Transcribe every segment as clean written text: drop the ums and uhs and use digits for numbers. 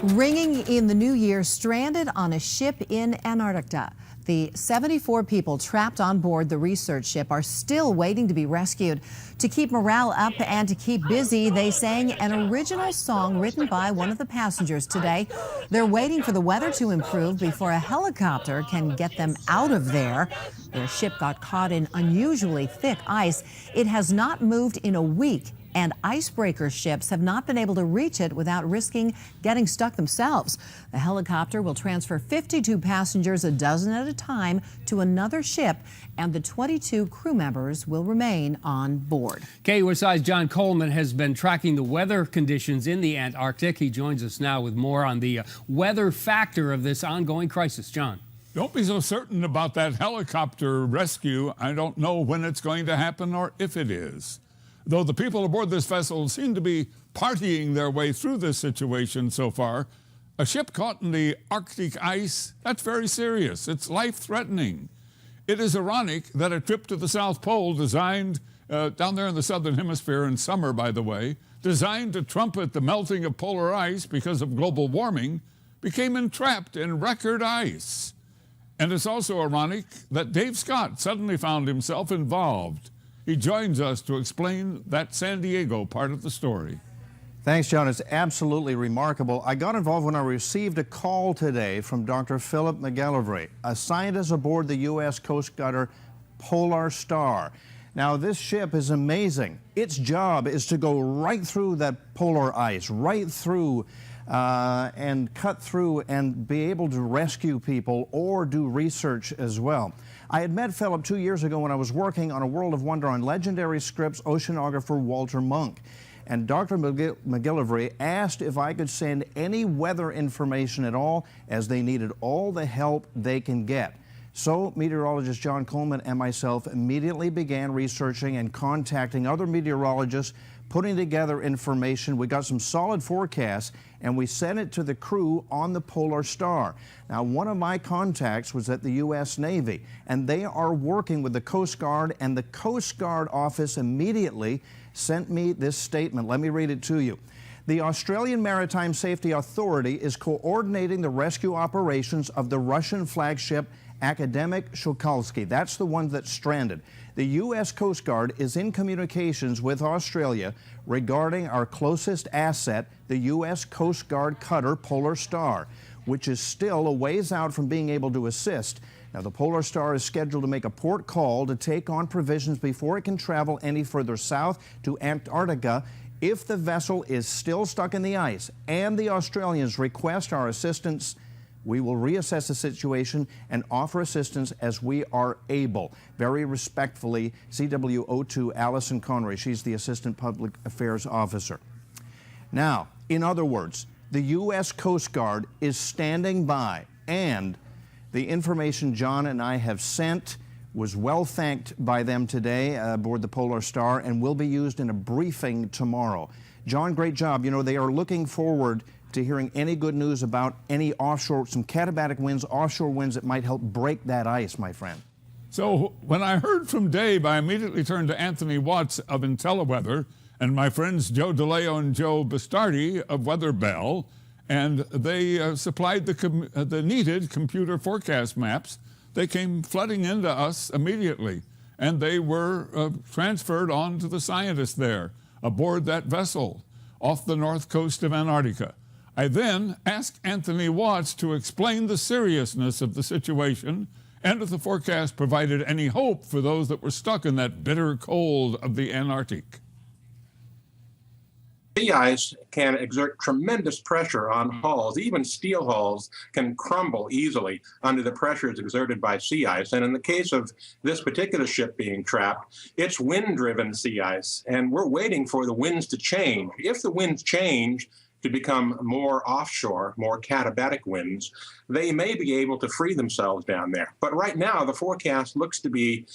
Ringing in the new year, stranded on a ship in Antarctica. The 74 people trapped on board the research ship are still waiting to be rescued. To keep morale up and to keep busy, they sang an original song written by one of the passengers today. They're waiting for the weather to improve before a helicopter can get them out of there. Their ship got caught in unusually thick ice. It has not moved in a week, and icebreaker ships have not been able to reach it without risking getting stuck themselves. The helicopter will transfer 52 passengers, a dozen at a time, to another ship, and the 22 crew members will remain on board. KUSI's John Coleman has been tracking the weather conditions in the Antarctic. He joins us now with more on the weather factor of this ongoing crisis. John. Don't be so certain about that helicopter rescue. I don't know when it's going to happen or if it is. Though the people aboard this vessel seem to be partying their way through this situation so far, a ship caught in the Arctic ice, that's very serious. It's life-threatening. It is ironic that a trip to the South Pole designed, down there in the southern hemisphere in summer, by the way, designed to trumpet the melting of polar ice because of global warming, became entrapped in record ice. And it's also ironic that Dave Scott suddenly found himself involved. He joins us to explain that San Diego part of the story. Thanks, John. It's absolutely remarkable. I got involved when I received a call today from Dr. Philip McGillivray, a scientist aboard the U.S. Coast Guard Polar Star. Now, this ship is amazing. Its job is to go right through that polar ice, right through and cut through and be able to rescue people or do research as well. I had met Philip 2 years ago when I was working on A World of Wonder on legendary Scripps oceanographer Walter Munk. And Dr. McGillivray asked if I could send any weather information at all, as they needed all the help they can get. So meteorologist John Coleman and myself immediately began researching and contacting other meteorologists, putting together information. We got some solid forecasts, and we sent it to the crew on the Polar Star. Now, one of my contacts was at the U.S. Navy, and they are working with the Coast Guard, and the Coast Guard office immediately sent me this statement. Let me read it to you. The Australian Maritime Safety Authority is coordinating the rescue operations of the Russian flagship Academic Shukalsky. That's the one that's stranded. The U.S. Coast Guard is in communications with Australia regarding our closest asset, the U.S. Coast Guard cutter Polar Star, which is still a ways out from being able to assist. Now, the Polar Star is scheduled to make a port call to take on provisions before it can travel any further south to Antarctica. If the vessel is still stuck in the ice and the Australians request our assistance, we will reassess the situation and offer assistance as we are able. Very respectfully, CWO2 Allison Connery. She's the Assistant Public Affairs Officer. Now, in other words, the U.S. Coast Guard is standing by, and the information John and I have sent was well thanked by them today aboard the Polar Star and will be used in a briefing tomorrow. John, great job. You know, they are looking forward to hearing any good news about any offshore, some katabatic winds, offshore winds that might help break that ice, my friend. So when I heard from Dave, I immediately turned to Anthony Watts of IntelliWeather and my friends Joe DeLeo and Joe Bastardi of Weather Bell, and they supplied the needed computer forecast maps. They came flooding into us immediately, and they were transferred on to the scientists there aboard that vessel off the north coast of Antarctica. I then asked Anthony Watts to explain the seriousness of the situation and if the forecast provided any hope for those that were stuck in that bitter cold of the Antarctic. Sea ice can exert tremendous pressure on hulls. Even steel hulls can crumble easily under the pressures exerted by sea ice. And in the case of this particular ship being trapped, it's wind-driven sea ice, and we're waiting for the winds to change. If the winds change to become more offshore, more katabatic winds, they may be able to free themselves down there. But right now, the forecast looks to be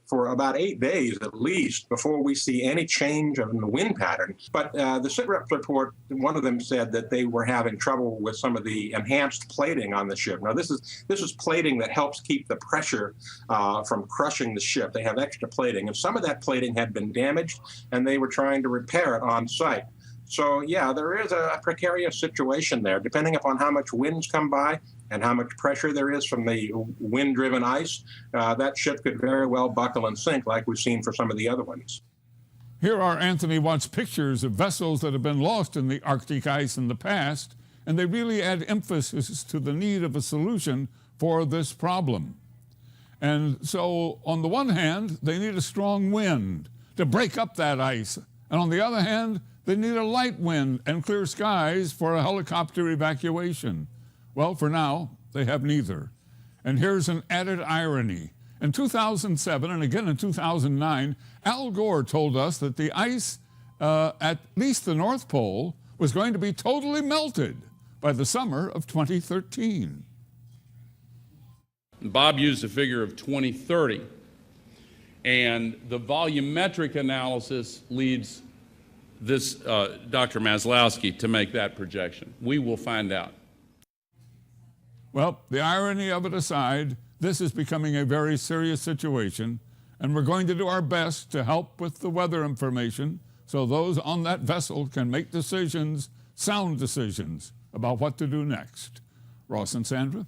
for about 8 days at least before we see any change in the wind pattern. But the SITREP report, one of them said that they were having trouble with some of the enhanced plating on the ship. Now, this is plating that helps keep the pressure from crushing the ship. They have extra plating, and some of that plating had been damaged, and they were trying to repair it on site. So yeah, there is a precarious situation there. Depending upon how much winds come by and how much pressure there is from the wind-driven ice, that ship could very well buckle and sink like we've seen for some of the other ones. Here are Anthony Watt's pictures of vessels that have been lost in the Arctic ice in the past, and they really add emphasis to the need of a solution for this problem. And so, on the one hand, they need a strong wind to break up that ice, and on the other hand, they need a light wind and clear skies for a helicopter evacuation. Well, for now, they have neither. And here's an added irony. In 2007 and again in 2009, Al Gore told us that the ice at least the North Pole was going to be totally melted by the summer of 2013. Bob used a figure of 2030, and the volumetric analysis leads this Dr. Maslowski to make that projection. We will find out. Well, the irony of it aside, this is becoming a very serious situation, and we're going to do our best to help with the weather information so those on that vessel can make decisions, sound decisions, about what to do next. Ross and Sandra?